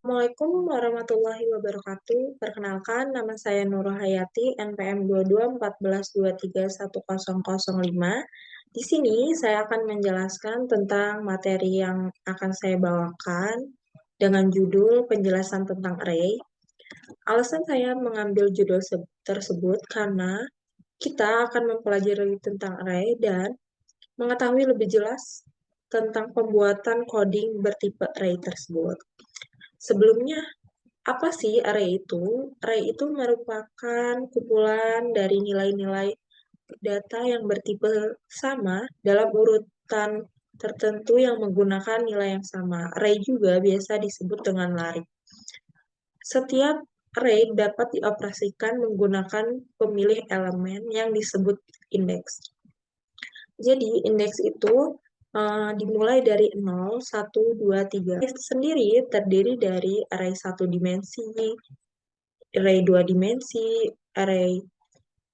Assalamualaikum warahmatullahi wabarakatuh. Perkenalkan, nama saya Nurul Hayati, NPM 2214231005. Di sini saya akan menjelaskan tentang materi yang akan saya bawakan dengan judul penjelasan tentang array. Alasan saya mengambil judul tersebut karena kita akan mempelajari tentang array dan mengetahui lebih jelas tentang pembuatan coding bertipe array tersebut. Sebelumnya, apa sih array itu? Array itu merupakan kumpulan dari nilai-nilai data yang bertipe sama dalam urutan tertentu yang menggunakan nilai yang sama. Array juga biasa disebut dengan larik. Setiap array dapat dioperasikan menggunakan pemilih elemen yang disebut indeks. Jadi, indeks itu dimulai dari 0, 1, 2, 3. Indeks sendiri terdiri dari array 1 dimensi, array 2 dimensi, array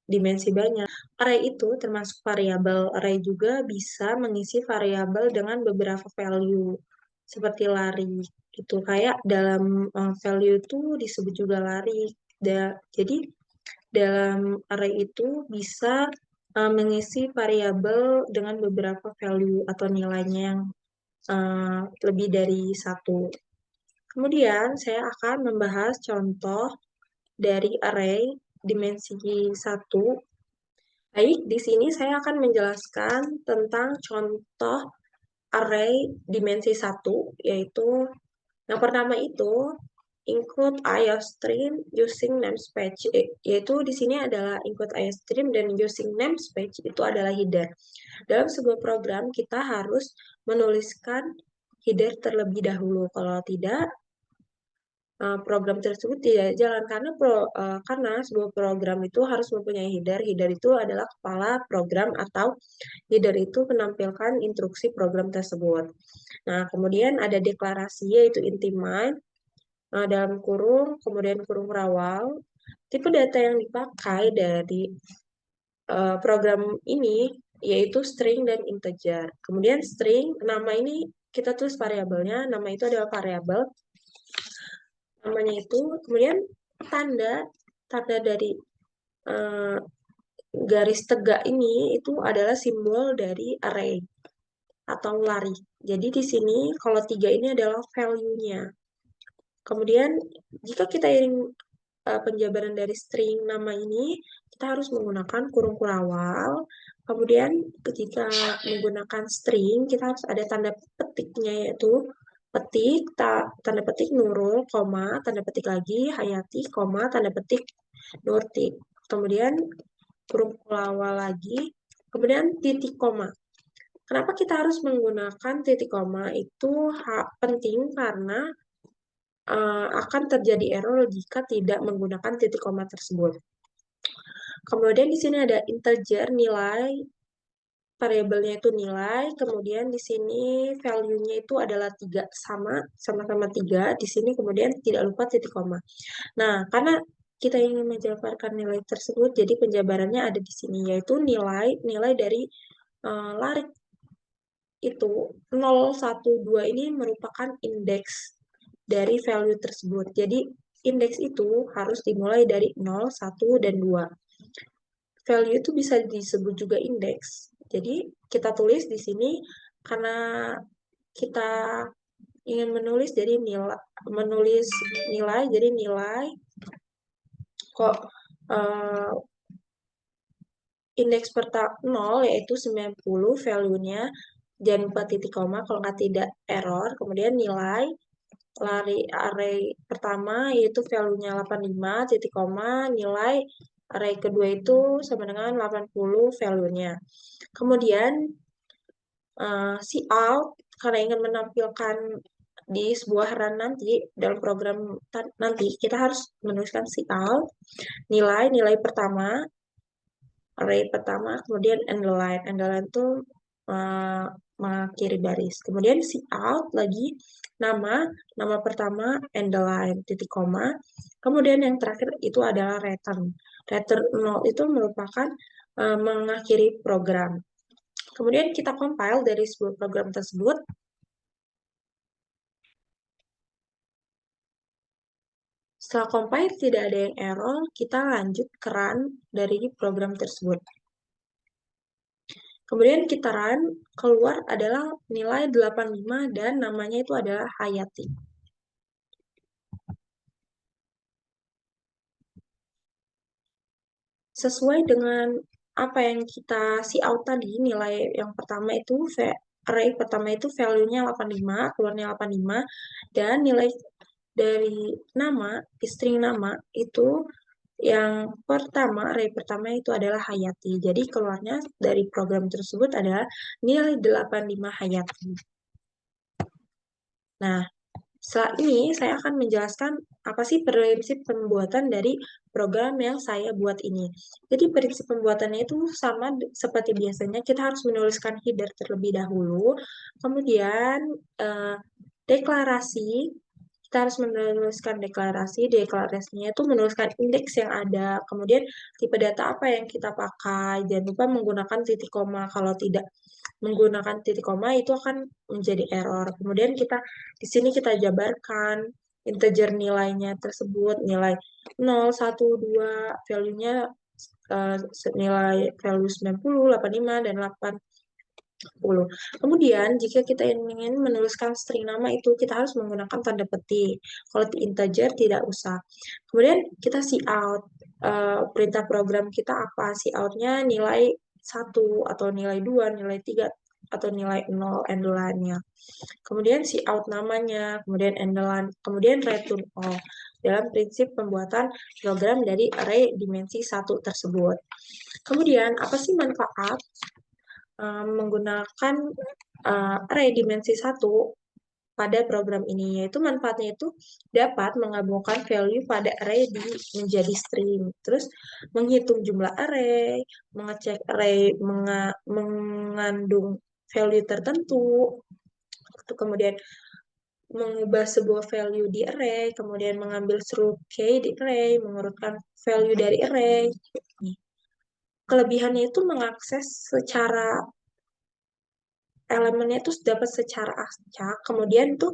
dimensi banyak. Array itu termasuk variabel. Array juga bisa mengisi variabel dengan beberapa value, seperti lari. Itu kayak dalam value itu disebut juga lari. Jadi, dalam array itu bisa mengisi variabel dengan beberapa value atau nilainya yang lebih dari satu. Kemudian saya akan membahas contoh dari array dimensi satu. Baik, di sini saya akan menjelaskan tentang contoh array dimensi satu, yaitu yang pertama itu include IOStream using namespace, yaitu di sini adalah include IOStream dan using namespace itu adalah header. Dalam sebuah program kita harus menuliskan header terlebih dahulu. Kalau tidak, program tersebut tidak jalan karena sebuah program itu harus mempunyai header. Header itu adalah kepala program atau header itu menampilkan instruksi program tersebut. Nah, kemudian ada deklarasi yaitu inti main dalam kurung, kemudian kurung rawal. Tipe data yang dipakai dari program ini yaitu string dan integer. Kemudian string, nama ini kita tulis variabelnya, nama itu adalah variabel. Namanya itu, kemudian tanda tanda dari garis tegak ini itu adalah simbol dari array atau lari. Jadi di sini kalau 3 ini adalah value-nya. Kemudian jika kita ingin penjabaran dari string nama ini, kita harus menggunakan kurung kurawal. Kemudian ketika menggunakan string, kita harus ada tanda petiknya, yaitu petik, tanda petik Nurul, koma, tanda petik lagi Hayati, koma, tanda petik Nurti. Kemudian kurung kurawal lagi, kemudian titik koma. Kenapa kita harus menggunakan titik koma? Itu penting karena akan terjadi error jika tidak menggunakan titik koma tersebut. Kemudian di sini ada integer nilai, variabelnya itu nilai, kemudian di sini value-nya itu adalah 3, sama-sama 3, di sini kemudian tidak lupa titik koma. Nah, karena kita ingin menjabarkan nilai tersebut, jadi penjabarannya ada di sini, yaitu nilai dari larik itu 0, 1, 2 ini merupakan indeks dari value tersebut. Jadi, indeks itu harus dimulai dari 0, 1, dan 2. Value itu bisa disebut juga indeks. Jadi, kita tulis di sini karena kita ingin menulis nilai, jadi nilai kok indeks pertama 0 yaitu 90 value-nya, jangan lupa titik koma kalau nggak tidak error. Kemudian nilai lari array pertama yaitu value-nya 85 titik koma, nilai array kedua itu sama dengan 80 value-nya. Kemudian cout karena ingin menampilkan di sebuah run nanti dalam program nanti kita harus menuliskan cout nilai pertama array pertama, kemudian underline itu mengakhiri baris. Kemudian cout lagi nama pertama underline titik koma. Kemudian yang terakhir itu adalah return. Return 0 itu merupakan mengakhiri program. Kemudian kita compile dari sebuah program tersebut. Setelah compile tidak ada yang error, kita lanjut ke run dari program tersebut. Kemudian kita run, keluar adalah nilai 85 dan namanya itu adalah Hayati. Sesuai dengan apa yang kita see out tadi, nilai yang pertama itu array pertama itu value-nya 85, keluarnya 85, dan nilai dari nama, string nama itu yang pertama, array pertama itu adalah Hayati. Jadi keluarnya dari program tersebut adalah nilai 85 Hayati. Nah, setelah ini saya akan menjelaskan apa sih prinsip pembuatan dari program yang saya buat ini. Jadi prinsip pembuatannya itu sama seperti biasanya, kita harus menuliskan header terlebih dahulu, kemudian deklarasi. Kita harus menuliskan deklarasinya itu menuliskan indeks yang ada, kemudian tipe data apa yang kita pakai, jangan lupa menggunakan titik koma, kalau tidak menggunakan titik koma itu akan menjadi error. Kemudian di sini kita jabarkan integer nilainya tersebut, nilai 0, 1, 2, value-nya nilai value 90, 85, dan 80. Kemudian, jika kita ingin menuliskan string nama itu, kita harus menggunakan tanda petik. Kalau integer, tidak usah. Kemudian, kita cout. Perintah program kita apa? Cout-nya nilai 1, atau nilai 2, nilai 3, atau nilai 0, end line-nya. Kemudian cout namanya, kemudian end line, kemudian return all. Dalam prinsip pembuatan program dari array dimensi 1 tersebut. Kemudian, apa sih manfaat menggunakan array dimensi 1 pada program ini, yaitu manfaatnya itu dapat menggabungkan value pada array menjadi string, terus menghitung jumlah array, mengecek array mengandung value tertentu, kemudian mengubah sebuah value di array, kemudian mengambil struct key di array, mengurutkan value dari array. Kelebihannya itu mengakses secara elemennya itu dapat secara acak, kemudian itu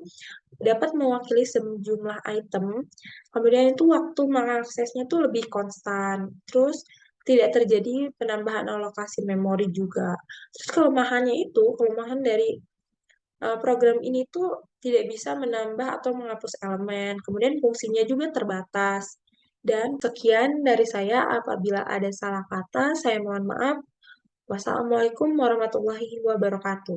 dapat mewakili sejumlah item, kemudian itu waktu mengaksesnya itu lebih konstan, terus tidak terjadi penambahan alokasi memori juga. Terus kelemahan dari program ini tuh tidak bisa menambah atau menghapus elemen, kemudian fungsinya juga terbatas. Dan sekian dari saya, apabila ada salah kata, saya mohon maaf. Wassalamualaikum warahmatullahi wabarakatuh.